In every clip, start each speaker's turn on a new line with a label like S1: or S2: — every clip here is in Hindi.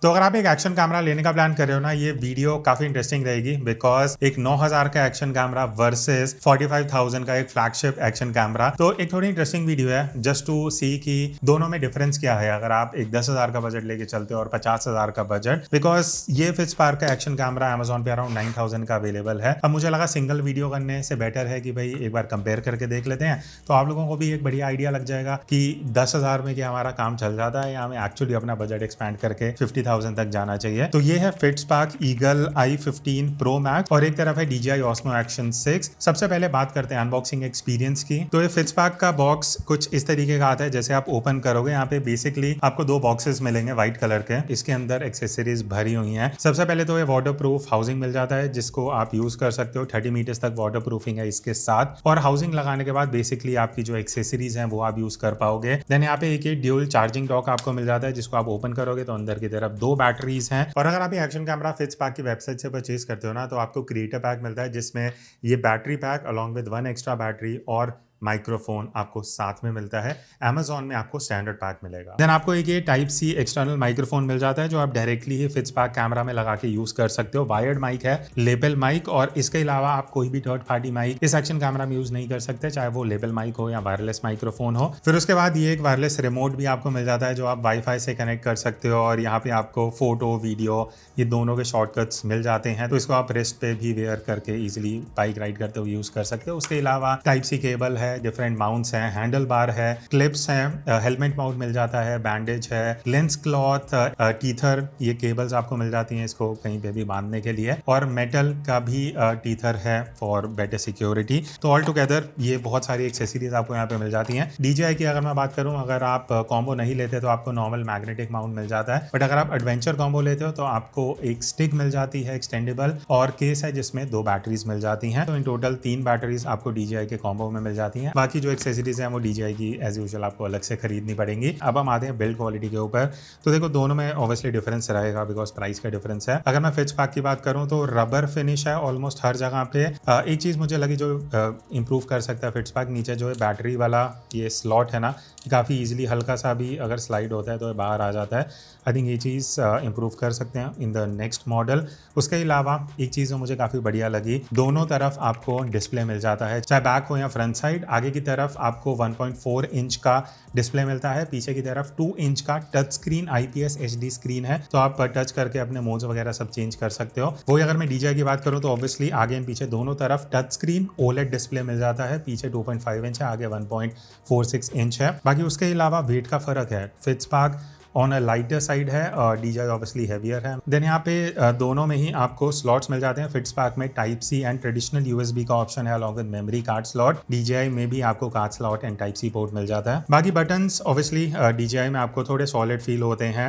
S1: तो अगर आप एक एक्शन कैमरा लेने का प्लान कर रहे हो ना, ये वीडियो काफी इंटरेस्टिंग रहेगी बिकॉज एक 9000 का एक्शन कैमरा वर्सेस 45,000 का एक फ्लैगशिप एक्शन कैमरा। तो एक थोड़ी इंटरेस्टिंग वीडियो है जस्ट टू सी कि दोनों में डिफरेंस क्या है अगर आप एक 10,000 का बजट लेके चलते हो और 50,000 का बजट। बिकॉज ये फिट्सपार्क का एक्शन कैमरा अमेजोन पे अराउंड 9,000 का अवेलेबल है। अब मुझे लगा सिंगल वीडियो करने से बेटर है कि भाई एक बार कंपेयर करके देख लेते हैं, तो आप लोगों को भी एक बढ़िया आइडिया लग जाएगा कि 10,000 में क्या हमारा काम चल जाता है या हमें एक्चुअली अपना बजट एक्सपैंड करके 50,000 तक जाना चाहिए। तो ये है फिट्सपार्क ईगल i15 प्रो मैक्स और एक तरफ है DJI Osmo Action 6। सबसे पहले बात करते हैं अनबॉक्सिंग एक्सपीरियंस की। तो ये फिट्सपार्क का बॉक्स कुछ इस तरीके का आता है। जैसे आप ओपन करोगे यहाँ पे बेसिकली आपको दो बॉक्सेस मिलेंगे व्हाइट कलर के। इसके अंदर एक्सेसरीज भरी हुई हैं। सबसे पहले तो ये वाटर प्रूफ हाउसिंग मिल जाता है जिसको आप यूज कर सकते हो। 30 मीटर्स तक वाटर प्रूफिंग है इसके साथ, और हाउसिंग लगाने के बाद बेसिकली आपकी जो एक्सेसरीज हैं वो आप यूज कर पाओगे। देन यहाँ पे एक ड्यूल चार्जिंग डॉक आपको मिल जाता है जिसको आप ओपन करोगे तो अंदर की तरफ दो बैटरीज हैं। और अगर आप ये एक्शन कैमरा फिट्सपार्क की वेबसाइट से परचेज करते हो ना, तो आपको क्रिएटर पैक मिलता है जिसमें ये battery pack along with 1 extra battery और माइक्रोफोन आपको साथ में मिलता है। Amazon में आपको स्टैंडर्ड पैक मिलेगा। देन आपको एक ये टाइप सी एक्सटर्नल माइक्रोफोन मिल जाता है जो आप डायरेक्टली ही फिट्सपार्क कैमरा में लगा के यूज कर सकते हो। वायर्ड माइक है, लेबल माइक, और इसके अलावा आप कोई भी थर्ड पार्टी माइक इस एक्शन कैमरा में यूज नहीं कर सकते, चाहे वो लेबल माइक हो या वायरलेस माइक्रोफोन हो। फिर उसके बाद ये एक वायरलेस रिमोट भी आपको मिल जाता है जो आप वाईफाई से कनेक्ट कर सकते हो, और यहाँ पे आपको फोटो वीडियो ये दोनों के शॉर्टकट्स मिल जाते हैं। तो इसको आप रिस्ट पे भी वेयर करके इजिली बाइक राइड करते हुए यूज कर सकते हो। उसके अलावा टाइप सी केबल है, डिफरेंट माउंट्स हैं, हैंडल बार है, क्लिप्स हैं, हेलमेट माउंट मिल जाता है, बैंडेज है, लेंस क्लॉथ, टीथर, ये केबल्स आपको मिल जाती हैं इसको कहीं पे भी बांधने के लिए, और मेटल का भी टीथर है फॉर बेटर सिक्योरिटी। तो ऑल टुगेदर ये बहुत सारी एक्सेसरीज आपको यहाँ पे मिल जाती हैं। DJI की अगर मैं बात करूँ, अगर आप कॉम्बो नहीं लेते तो आपको नॉर्मल मैग्नेटिक माउंट मिल जाता है, बट अगर आप एडवेंचर कॉम्बो लेते हो तो आपको एक स्टिक मिल जाती है एक्सटेंडेबल, और केस है जिसमें 2 बैटरीज मिल जाती हैं। तो इन टोटल 3 बैटरीज आपको DJI के कॉम्बो में मिल जाती हैं। बाकी जो एक्सेसरीज हैं वो DJI की एज यूजुअल आपको अलग से खरीदनी पड़ेंगी। अब हम आते हैं बिल्ड क्वालिटी के ऊपर। तो देखो दोनों में ऑब्वियसली डिफरेंस रहेगा बिकॉज प्राइस का डिफरेंस है। अगर मैं फिट्सपार्क की बात करूं तो रबर फिनिश है ऑलमोस्ट हर जगह पे। एक चीज मुझे लगी जो इंप्रूव कर सकता है फिट्सपार्क, नीचे जो है बैटरी वाला ये स्लॉट है ना, काफ़ी इजीली हल्का सा भी अगर स्लाइड होता है तो ये बाहर आ जाता है। आई थिंक ये चीज़ इंप्रूव कर सकते हैं इन द नेक्स्ट मॉडल। उसके अलावा एक चीज़ जो मुझे काफ़ी बढ़िया लगी, दोनों तरफ आपको डिस्प्ले मिल जाता है, चाहे बैक हो या फ्रंट साइड। आगे की तरफ आपको 1.4 इंच का डिस्प्ले मिलता है, पीछे की तरफ 2 इंच का touch screen IPS HD screen है, तो आप टच करके अपने मोड्स वगैरह सब चेंज कर सकते हो। वही अगर मैं DJI की बात करूँ तो ऑब्वियसली आगे एंड पीछे दोनों तरफ टच स्क्रीन OLED डिस्प्ले मिल जाता है। पीछे 2.5 इंच है, आगे 1.46 इंच है। बाकी उसके अलावा वेट का फर्क है, फिट्सपार्क ऑन अ लाइटर साइड है और DJI ऑब्वियसली हैवियर है। देन यहाँ पे दोनों में ही आपको स्लॉट्स मिल जाते हैं। फिट्सपार्क में type C and traditional USB का ऑप्शन है along with memory card slot. DJI में भी आपको card slot and type C port मिल जाता है। बाकी बटन्स ऑब्वियसली DJI में आपको थोड़े सॉलिड फील होते हैं।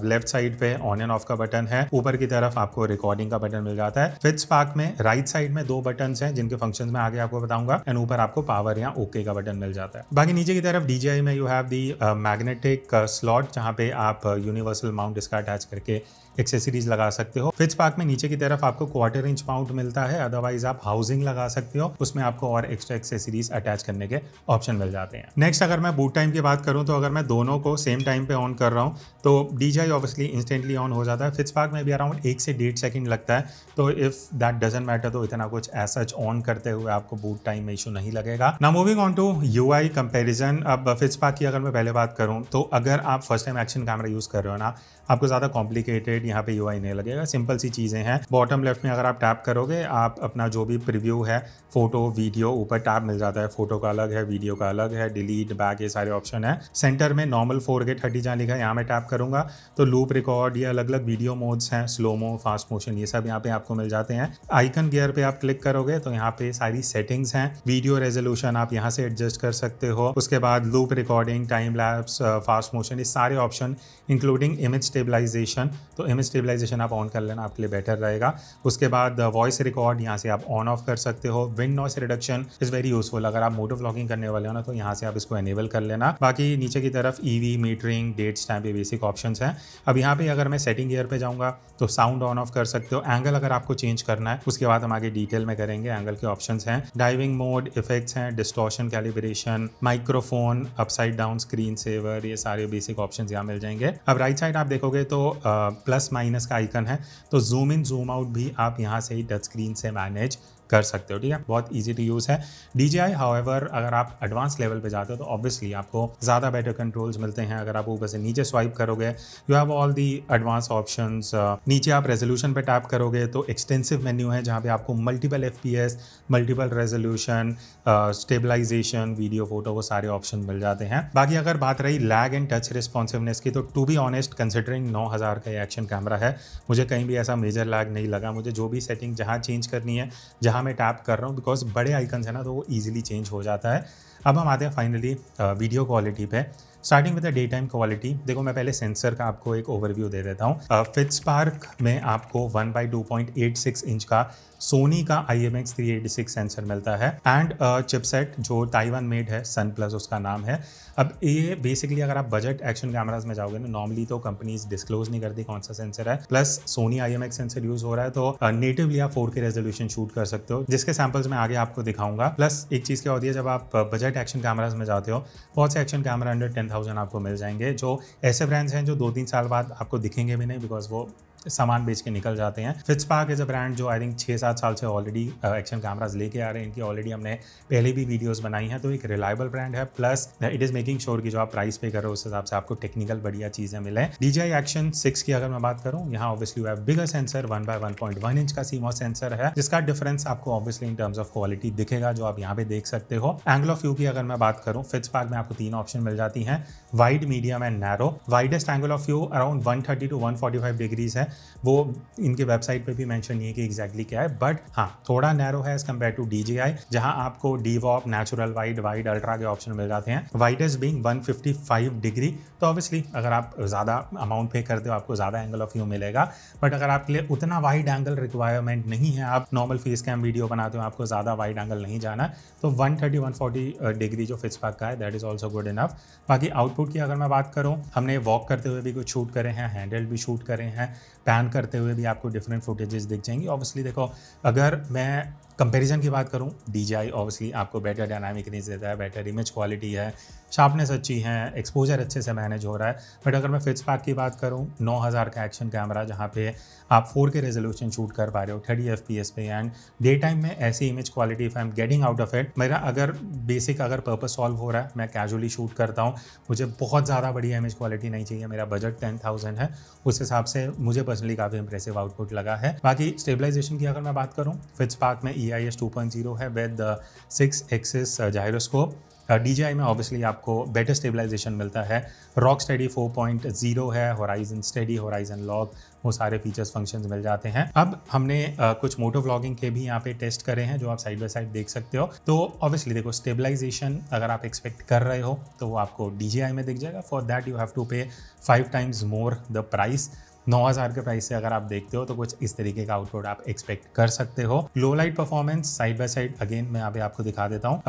S1: लेफ्ट साइड पे ऑन एंड ऑफ का बटन है, ऊपर की तरफ आपको रिकॉर्डिंग का बटन मिल जाता है। फिट्सपार्क में राइट साइड में 2 बटन हैं जिनके फंक्शन में आगे आपको बताऊंगा, एंड ऊपर आपको पावर या ओके का बटन मिल जाता है। बाकी नीचे की तरफ DJI में you have the magnetic slot जहाँ पे आप यूनिवर्सल माउंट इसका अटैच करके एक्सेसरीज लगा सकते हो। फिट्सपार्क में नीचे की तरफ आपको 1/4 इंच माउंट मिलता है, अदरवाइज आप हाउसिंग लगा सकते हो, उसमें आपको और एक्स्ट्रा एक्सेसरीज अटैच करने के ऑप्शन मिल जाते हैं। नेक्स्ट अगर मैं बूट टाइम की बात करूं तो अगर मैं दोनों को सेम टाइम पे ऑन कर रहा हूं तो DJI ऑब्वियसली इंस्टेंटली ऑन हो जाता है। फिट्सपार्क में भी अराउंड 1 से 1.5 सेकंड लगता है, तो इफ दैट डजंट मैटर तो इतना कुछ ऐसा ऑन करते हुए आपको बूट टाइम में इशू नहीं लगेगा। Now moving on to UI comparison. अब फिट्सपार्क की अगर मैं पहले बात करूं तो अगर आप first time action camera use कर रहे हो ना, आपको ज़्यादा कॉम्प्लिकेटेड यहाँ पे UI नहीं लगेगा, सिंपल सी चीज़ें हैं। बॉटम लेफ्ट में अगर आप टैप करोगे, आप अपना जो भी प्रीव्यू है फोटो वीडियो, ऊपर टैब मिल जाता है, फोटो का अलग है, वीडियो का अलग है, डिलीट बैक ये सारे ऑप्शन है। सेंटर में नॉर्मल 4K 30 जहाँ लिखा है यहाँ मैं टैप करूंगा तो लूप रिकॉर्ड, ये अलग अलग वीडियो मोड्स हैं, स्लोमो, फास्ट मोशन, ये सब यहाँ पे आपको मिल जाते हैं। आइकन गियर पे आप क्लिक करोगे तो यहाँ पे सारी सेटिंग्स हैं। वीडियो रेजोल्यूशन आप यहाँ से एडजस्ट कर सकते हो। उसके बाद loop recording, time lapse, fast motion, ये सारे ऑप्शन इंक्लूडिंग इमेज स्टेबलाइजेशन। तो इमेज स्टेबलाइजेशन आप ऑन कर लेना, आपके लिए बेटर रहेगा। उसके बाद वॉइस रिकॉर्ड यहाँ से आप ऑन ऑफ कर सकते हो। Wind noise reduction is very useful, अगर आप मोटो व्लॉगिंग करने वाले हो ना तो यहाँ से आप इसको एनेबल कर लेना। बाकी नीचे की तरफ EV मीटरिंग, डेट स्टैम्प, ये बेसिक ऑप्शंस हैं। अब यहाँ पे अगर मैं सेटिंग गियर पे जाऊँगा तो साउंड ऑन ऑफ कर सकते हो। एंगल अगर आपको चेंज करना है उसके बाद हम आगे डिटेल में करेंगे। एंगल के ऑप्शंस हैं, डाइविंग मोड, इफेक्ट्स हैं, distortion, calibration, microphone, upside down, screen saver, ये सारे बेसिक ऑप्शंस यहाँ मिल जाएंगे। अब राइट साइड आप देखोगे तो प्लस माइनस का आइकन है, तो जूम इन जूम आउट भी आप यहाँ से ही टच स्क्रीन से मैनेज कर सकते हो। ठीक है, बहुत इजी टू यूज़ है DJI। हाउएवर अगर आप एडवांस लेवल पे जाते हो तो ऑब्वियसली आपको ज़्यादा बेटर कंट्रोल्स मिलते हैं। अगर आप ऊपर से नीचे स्वाइप करोगे you have all the advance options. नीचे आप रेजोल्यूशन पे टैप करोगे तो एक्सटेंसिव मेन्यू है जहाँ पे आपको multiple FPS, multiple resolution, stabilization, video, photo, वो सारे ऑप्शन मिल जाते हैं। बाकी अगर बात रही लैग एंड टच रिस्पॉन्सिवनेस की, तो टू बी ऑनेस्ट कंसिडरिंग 9000 का एक्शन कैमरा है, मुझे कहीं भी ऐसा मेजर लैग नहीं लगा। मुझे जो भी सेटिंग जहाँ चेंज करनी है, जहाँ मैं टैप कर रहा हूँ, बिकॉज बड़े आइकन्स है ना तो वो ईजिली चेंज हो जाता है। अब हम आते हैं फाइनली वीडियो क्वालिटी पे। Starting with the day time quality, देखो मैं पहले सेंसर का आपको एक ओवरव्यू दे देता हूँ। फिट्सपार्क में आपको 1/2.86 इंच का सोनी का IMX386 सेंसर मिलता है एंड चिपसेट जो ताइवान मेड है, सन प्लस उसका नाम है। अब ये बेसिकली अगर आप बजट एक्शन कैमराज में जाओगे ना, नॉर्मली तो कंपनीज डिस्क्लोज नहीं करती कौन सा सेंसर है, plus Sony IMX sensor use हो रहा है तो नेटिवली आप 4K रेजोल्यूशन शूट कर सकते हो, जिसके सैंपल्स मैं आगे आपको दिखाऊंगा। प्लस एक चीज़ क्या होती है, जब आप बजट एक्शन कैमराज में जाते हो, बहुत से एक्शन कैमरा अंडर 10,000 आपको मिल जाएंगे, जो ऐसे ब्रांड्स हैं जो 2-3 साल बाद आपको दिखेंगे भी नहीं, बिकॉज वो सामान बेच के निकल जाते हैं। फिट्सपार्क इज अ ब्रांड जो आई थिंक 6-7 साल से ऑलरेडी एक्शन कैमराज लेके आ रहे हैं। इनकी ऑलरेडी हमने पहले भी वीडियोस बनाई हैं, तो एक रिलायबल ब्रांड है। Plus it is making sure कि जो आप प्राइस पे कर रहे हो उस हिसाब से आपको टेक्निकल बढ़िया चीज़ें मिले। DJI एक्शन 6 की अगर मैं बात करूँ, यहाँ obviously you have bigger sensor, 1/1.1 inch का CMOS सेंसर है, जिसका डिफरेंस आपको obviously in terms of quality दिखेगा, जो आप यहाँ पे देख सकते हो। एंगल ऑफ व्यू की अगर मैं बात करूँ, फिट्सपार्क में आपको 3 ऑप्शन मिल जाती हैं, wide, medium and narrow. Widest angle of view around 130 to 145 degrees है, वो इनके वेबसाइट पे भी मेंशन नहीं है कि एग्जैक्टली क्या है, बट हाँ थोड़ा नैरो है एज कम्पेयर टू DJI, जहां आपको DVOP, natural wide, wide ultra के ऑप्शन मिल जाते हैं। वाइडेस्ट बीइंग 155 डिग्री, तो ऑब्वियसली अगर आप ज़्यादा अमाउंट पे करते हो आपको ज़्यादा एंगल ऑफ व्यू मिलेगा, बट अगर आपके लिए उतना वाइड एंगल रिक्वायरमेंट नहीं है, आप नॉर्मल फेस कैम वीडियो बनाते हो, आपको ज़्यादा वाइड एंगल नहीं जाना, तो 130-140 डिग्री जो फिट्सपार्क का है that is also good enough. बाकी आउटपुट की अगर मैं बात करूँ, हमने वॉक करते हुए भी कुछ शूट करे हैं, हैंडल भी शूट करे हैं, पैन करते हुए भी आपको डिफरेंट फुटेजेस दिख जाएंगी। ऑब्वियसली देखो, अगर मैं कंपैरिजन की बात करूं, DJI ऑब्वियसली आपको बेटर डायनामिक रेंज देता है, बेटर इमेज क्वालिटी है, शार्पनेस अच्छी है, एक्सपोजर अच्छे से मैनेज हो रहा है। बट अगर मैं फिट्सपार्क की बात करूं, 9000 का एक्शन कैमरा जहां पे आप 4K रेजोल्यूशन शूट कर पा रहे हो 30 FPS पे, एंड डे टाइम में ऐसी image quality if I am getting out of it, मेरा अगर बेसिक अगर पर्पस सॉल्व हो रहा है, मैं कैजुअली शूट करता हूँ, मुझे बहुत ज़्यादा बढ़िया इमेज क्वालिटी नहीं चाहिए, मेरा बजट 10,000 है, उस हिसाब से मुझे पर्सनली काफ़ी इंप्रेसिव आउटपुट लगा है। बाकी स्टेबलाइजेशन की अगर मैं बात करूँ, फिट्सपार्क में EIS 2.0 है विद 6 एक्सिस जायरोस्कोप। DJI में ऑब्वियसली आपको बेटर स्टेबलाइजेशन मिलता है, रॉक स्टेडी 4.0 है, होराइजन स्टेडी, होराइजन लॉक, वो सारे फीचर्स फंक्शंस मिल जाते हैं। अब हमने कुछ मोटो व्लॉगिंग के भी यहाँ पे टेस्ट करे हैं, जो आप साइड बाय साइड देख सकते हो। तो ऑब्वियसली देखो, स्टेबलाइजेशन अगर आप एक्सपेक्ट कर रहे हो तो वो आपको DJI में दिख जाएगा। For that you have to pay 5 times more the price. 9000 के प्राइस से अगर आप देखते हो तो कुछ इस तरीके का आउटपुट आप एक्सपेक्ट कर सकते हो। लो light performance side by side again मैं यहाँ पे आपको दिखा देता हूँ।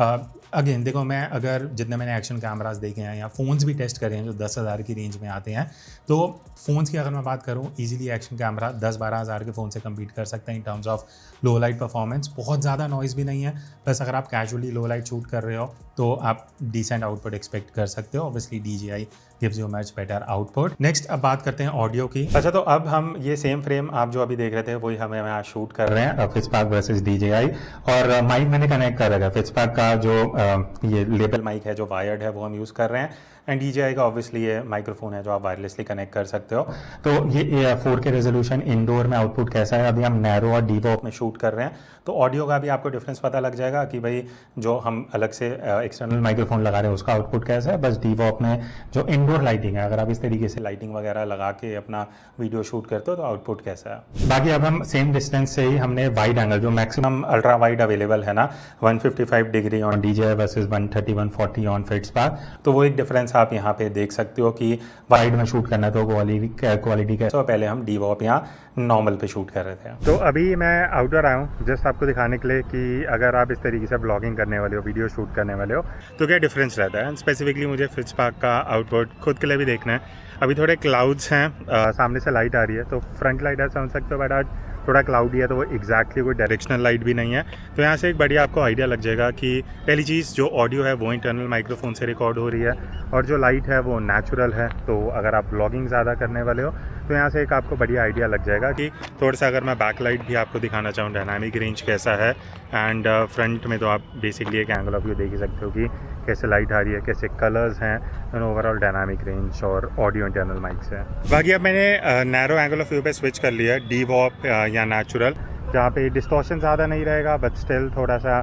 S1: अगेन देखो, मैं अगर जितने मैंने एक्शन कैमरास देखे हैं या फ़ोन्स भी टेस्ट करे हैं जो 10,000 की रेंज में आते हैं, तो फ़ोन्स की अगर मैं बात करूँ, ईजिली एक्शन कैमरा 10-12 हज़ार के फ़ोन से कम्पीट कर सकते हैं in terms of low light performance. बहुत ज़्यादा नॉइज़ भी नहीं है, बस अगर आप कैजुअली लो लाइट शूट कर रहे हो तो आप डिसेंट आउटपुट एक्सपेक्ट कर सकते हो। Obviously DJI gives you much better output. Next अब बात करते हैं ऑडियो की। अच्छा, तो अब हम ये सेम फ्रेम आप जो अभी देख रहे थे वही हमें यहाँ शूट कर रहे हैं, फिट्सपार्क वर्सेस DJI, और माइक मैंने कनेक्ट कर रखा है। फिट्सपार्क का जो ये लेबल माइक है जो वायर्ड है वो हम यूज़ कर रहे हैं, एंड DJI का ऑब्वियसली ये माइक्रोफोन है जो आप वायरलेसली कनेक्ट कर सकते हो। तो ये 4K रेजोल्यूशन इंडोर में आउटपुट कैसा है, अभी हम नैरो और DVOP में शूट कर रहे हैं, तो ऑडियो का भी आपको डिफरेंस पता लग जाएगा कि भाई जो हम अलग से एक्सटर्नल माइक्रोफोन लगा रहे हैं उसका आउटपुट कैसा है। बस DVOP में जो इंडोर लाइटिंग है, अगर आप इस तरीके से लाइटिंग वगैरह लगा के अपना वीडियो शूट करते हो तो आउटपुट कैसा है। बाकी अब हम सेम डिस्टेंस से ही हमने वाइड एंगल, जो मैक्सिमम अल्ट्रा वाइड अवेलेबल है ना, 155 degree on DJI versus 130-140 on Fitspark, तो वो एक डिफरेंस आप यहाँ पे देख सकते हो कि वाइड में शूट करना तो क्वालिटी कैसा। तो पहले हम DVOP यहाँ नॉर्मल पे शूट कर रहे थे। तो अभी मैं आउटडोर आया हूँ जस्ट आपको दिखाने के लिए कि अगर आप इस तरीके से ब्लॉगिंग करने वाले हो, वीडियो शूट करने वाले हो, तो क्या डिफरेंस रहता है। स्पेसिफिकली मुझे फिट्सपार्क का आउटपुट खुद के लिए भी देखना है। अभी थोड़े क्लाउड्स हैं, सामने से लाइट आ रही है, तो फ्रंट लाइट आप समझ सकते हो, बट आज थोड़ा क्लाउडी है तो वो एग्जैक्टली कोई डायरेक्शनल लाइट भी नहीं है। तो यहाँ से एक बढ़िया आपको आइडिया लग जाएगा कि पहली चीज़ जो ऑडियो है वो इंटरनल माइक्रोफोन से रिकॉर्ड हो रही है और जो लाइट है वो नेचुरल है। तो अगर आप ब्लॉगिंग ज़्यादा करने वाले हो तो यहाँ से एक आपको बढ़िया आइडिया लग जाएगा कि थोड़ा सा अगर मैं बैक लाइट भी आपको दिखाना चाहूँ डायनामिक रेंज कैसा है, एंड फ्रंट में तो आप बेसिकली एक एंगल ऑफ व्यू देख ही सकते हो कि कैसे लाइट आ रही है, कैसे कलर्स हैं, एंड ओवरऑल डायनामिक रेंज और ऑडियो इंटरनल माइक से। बाकी अब मैंने नैरो एंगल ऑफ व्यू पे स्विच कर लिया है, डीवॉप या नेचुरल, जहाँ पे डिस्टॉर्शन ज़्यादा नहीं रहेगा बट स्टिल थोड़ा सा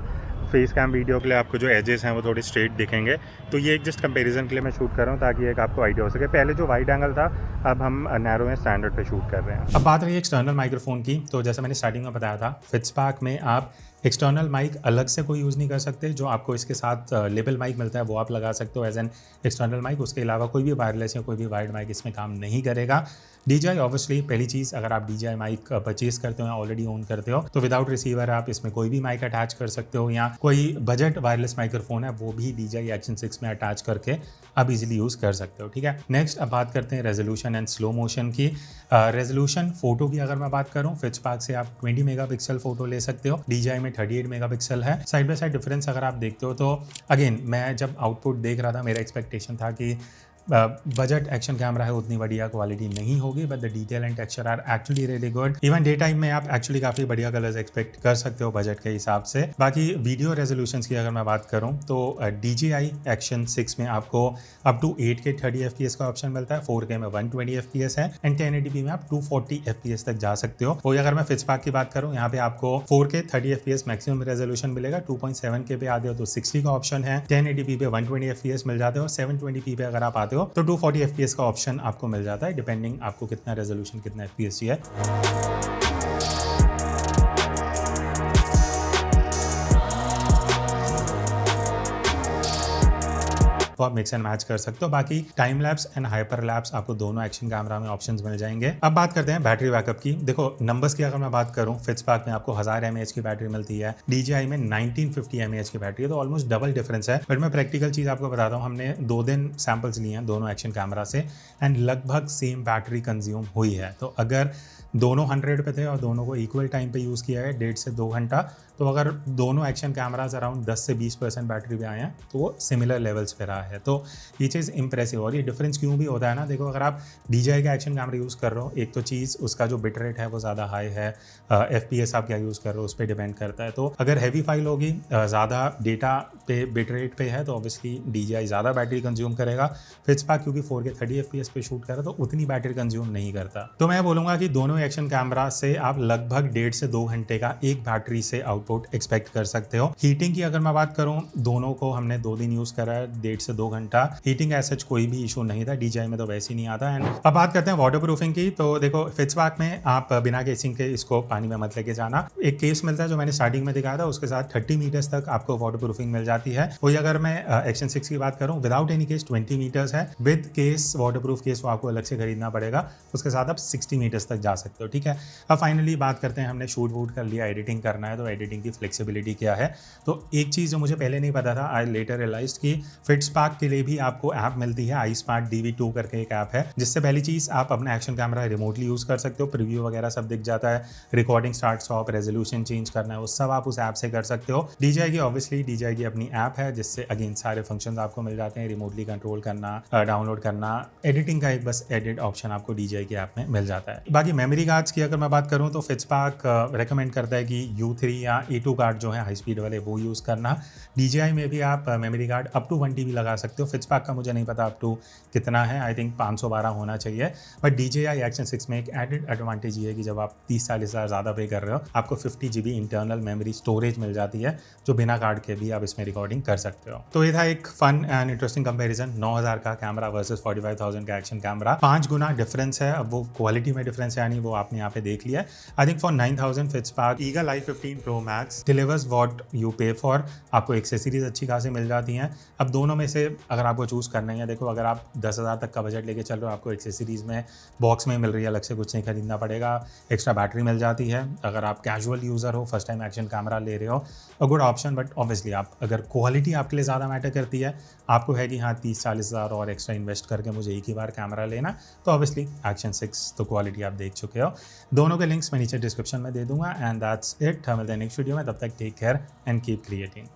S1: फेस कैम वीडियो के लिए आपको जो एजेस हैं वो थोड़े स्ट्रेट दिखेंगे। तो ये एक जस्ट कंपैरिजन के लिए मैं शूट कर रहा हूँ ताकि एक आपको आइडिया हो सके। पहले जो वाइड एंगल था अब हम नैरो में स्टैंडर्ड पे शूट कर रहे हैं। अब बात रही है एक्सटर्नल माइक्रोफोन की, तो जैसा मैंने स्टार्टिंग में बताया था, फिट्सपार्क में आप एक्सटर्नल माइक अलग से कोई यूज़ नहीं कर सकते। जो आपको इसके साथ लेबल माइक मिलता है वो आप लगा सकते हो एज एन एक्सटर्नल माइक। उसके अलावा कोई भी वायरलेस या कोई भी वायर्ड माइक इसमें काम नहीं करेगा। DJI ऑब्वियसली पहली चीज़, अगर आप DJI माइक परचेज करते हो या ऑलरेडी ओन करते हो तो विदाउट रिसीवर आप इसमें कोई भी माइक अटैच कर सकते हो, या कोई बजट वायरलेस माइक्रोफोन है वो भी DJI एक्शन 6 में अटैच करके आप इजीली यूज़ कर सकते हो। ठीक है, नेक्स्ट अब बात करते हैं रेजोल्यूशन एंड स्लो मोशन की। रेजोल्यूशन फोटो की अगर मैं बात करूँ, फिट्सपार्क से आप 20 मेगापिक्सल फोटो ले सकते हो, DJI में 38 मेगापिक्सल है। साइड बाय साइड डिफरेंस अगर आप देखते हो तो अगेन मैं जब आउटपुट देख रहा था मेरा एक्सपेक्टेशन था कि बजट एक्शन कैमरा है उतनी बढ़िया क्वालिटी नहीं होगी, but the detail and texture are actually really good. Even day time में आप एक्चुअली काफ़ी बढ़िया कलर्स एक्सपेक्ट कर सकते हो बजट के हिसाब से। बाकी वीडियो रेजोल्यूशंस की अगर मैं बात करूं तो DJI एक्शन 6 में आपको अप टू 8K 30 FPS का ऑप्शन मिलता है, 4K में 120 FPS है, एंड 1080p में आप 240 FPS तक जा सकते हो। वही अगर मैं फिट्सपार्क की बात करूँ, यहाँ पे आपको 4K 30 FPS मैक्सिमम रेजोल्यूशन मिलेगा, 2.7K पे आते हो तो 60 का ऑप्शन है, 1080p पे 120 FPS मिल जाते हो, 720p पे अगर आप आते हो तो 240 FPS का ऑप्शन आपको मिल जाता है, डिपेंडिंग आपको कितना रेजोल्यूशन कितना FPS चाहिए। तो आप मिक्स एंड मैच कर सकते हो। बाकी time lapse and hyper lapse आपको दोनों एक्शन कैमरा में ऑप्शंस मिल जाएंगे। अब बात करते हैं बैटरी बैकअप की। देखो नंबर्स की अगर मैं बात करूं, फिट्सपार्क में आपको 1000 mAh की बैटरी मिलती है, DJI में 1950 mAh की बैटरी है, तो ऑलमोस्ट डबल डिफरेंस है। बट मैं प्रैक्टिकल चीज़ आपको बताता हूँ, हमने 2 दिन सैम्पल्स लिए हैं दोनों एक्शन कैमरा से एंड लगभग सेम बैटरी कंज्यूम हुई है। तो अगर दोनों 100 पे थे और दोनों को इक्वल टाइम पे यूज़ किया है 1.5 से 2 घंटा, तो अगर दोनों एक्शन कैमराज अराउंड 10 से 20% बैटरी पे आए हैं तो वो सिमिलर लेवल्स पे रहा है। तो ये चीज़ इंप्रेसिव। और ये डिफरेंस क्यों भी होता है ना, देखो अगर आप DJI का एक्शन कैमरा यूज़ कर रहे हो, एक तो चीज़ उसका जो बिट रेट है वो ज़्यादा हाई है, FPS आप क्या यूज़ कर रहे हो उस पर डिपेंड करता है। तो अगर हैवी फाइल होगी, ज़्यादा डेटा पे बिट रेट पे है, तो ऑब्वियसली DJI ज़्यादा बैटरी कंज्यूम करेगा। फिट्सपार्क क्योंकि 4K 30 FPS पे शूट कर रहा है तो उतनी बैटरी कंज्यूम नहीं करता। तो मैं बोलूँगा कि दोनों एक्शन कैमरा से आप लगभग 1.5 से 2 घंटे का एक बैटरी से आउटपुट एक्सपेक्ट कर सकते हो। हीटिंग की अगर मैं बात करूं, दोनों को हमने 2 दिन यूज करा है, 1.5 से 2 घंटा। हीटिंग एज सच कोई भी इशू नहीं था, DJI में तो वैसे ही नहीं आता। एंड अब बात करते हैं वाटर प्रूफिंग की। तो देखो फिट्सपार्क में आप बिना केसिंग के इसको पानी में मत लेके जाना। एक केस मिलता है जो मैंने स्टार्टिंग में दिखाया था, उसके साथ 30 मीटर्स तक आपको वाटर प्रूफिंग मिल जाती है। वही अगर मैं एक्शन 6 की बात करूं, विदाउट एनी केस 20 मीटर्स है, with case water proof case वो आपको अलग से खरीदना पड़ेगा, उसके साथ आप 60 मीटर्स तक जा सकते हो। ठीक है, अब फाइनली बात करते हैं, हमने शूट वूट कर लिया, एडिटिंग करना है तो एडिटिंग की फ्लेक्सिबिलिटी क्या है। तो एक चीज़ जो मुझे पहले नहीं पता था, आई लेटर रियलाइज्ड कि फिट्सपार्क के लिए भी आपको ऐप मिलती है, iSmart DV2 करके एक ऐप है, जिससे पहली चीज़ आप अपना एक्शन कैमरा रिमोटली यूज़ कर सकते हो, प्रीव्यू वगैरह सब दिख जाता है, recording start stop, resolution change करना है वो सब आप उस ऐप से कर सकते हो। DJI की ऑब्वियसली DJI की अपनी ऐप है जिससे अगेन सारे फंक्शंस आपको मिल जाते हैं, रिमोटली कंट्रोल करना, डाउनलोड करना, एडिटिंग का एक बस एडिट ऑप्शन आपको DJI की ऐप में मिल जाता है। बाकी मेमोरी कार्ड्स की अगर मैं बात करूँ तो फिट्सपार्क रेकमेंड करता है कि U3 या A2 कार्ड जो है हाई स्पीड वाले वो यूज़ करना। DJI में भी आप memory card up to 1 TB लगा सकते हो। फिट्सपार्क का मुझे नहीं पता अप टू कितना है, आई थिंक 512 होना चाहिए। बट DJI एक्शन 6 में एक एडेड एडवांटेज ये है कि जब आप 30-40 हज़ार ज़्यादा पे कर रहे हो, आपको 50 GB इंटरनल मेमोरी स्टोरेज मिल जाती है, जो बिना कार्ड के भी आप इसमें रिकॉर्डिंग कर सकते हो। तो ये था एक फन एंड इंटरेस्टिंग कंपेरिजन, 9000 का कैमरा वर्सेस 45,000 का एक्शन कैमरा। 5 गुना डिफरेंस है। अब वो क्वालिटी में डिफरेंस है यानी वो आपने यहाँ पे देख लिया। I think for 9000 फिट्सपार्क Eagle i15 Pro Max delivers what you pay for। आपको एक्सेसरीज अच्छी खासी मिल जाती हैं। अब दोनों में से अगर आपको चूज़ करना ही है, देखो अगर आप 10,000 तक का बजट लेके चल रहे हो, आपको एक्सेसरीज़ में बॉक्स में मिल रही है, अलग से कुछ नहीं खरीदना पड़ेगा, एक्स्ट्रा बैटरी मिल जाती है। अगर आप कैजुअल यूज़र हो, फर्स्ट टाइम एक्शन कैमरा ले रहे हो, a good option. But obviously आप अगर क्वालिटी आपके लिए ज़्यादा मैटर करती है, आपको है कि हाँ 30-40 हज़ार और एक्स्ट्रा इन्वेस्ट करके मुझे एक ही बार कैमरा लेना, तो ऑब्वियसली एक्शन 6 तो क्वालिटी आप देख चुके हो। दोनों के लिंक्स मैं नीचे डिस्क्रिप्शन में दे दूंगा। एंड दैट्स इट, मिलते हैं नेक्स्ट वीडियो में, तब तक take care and keep creating.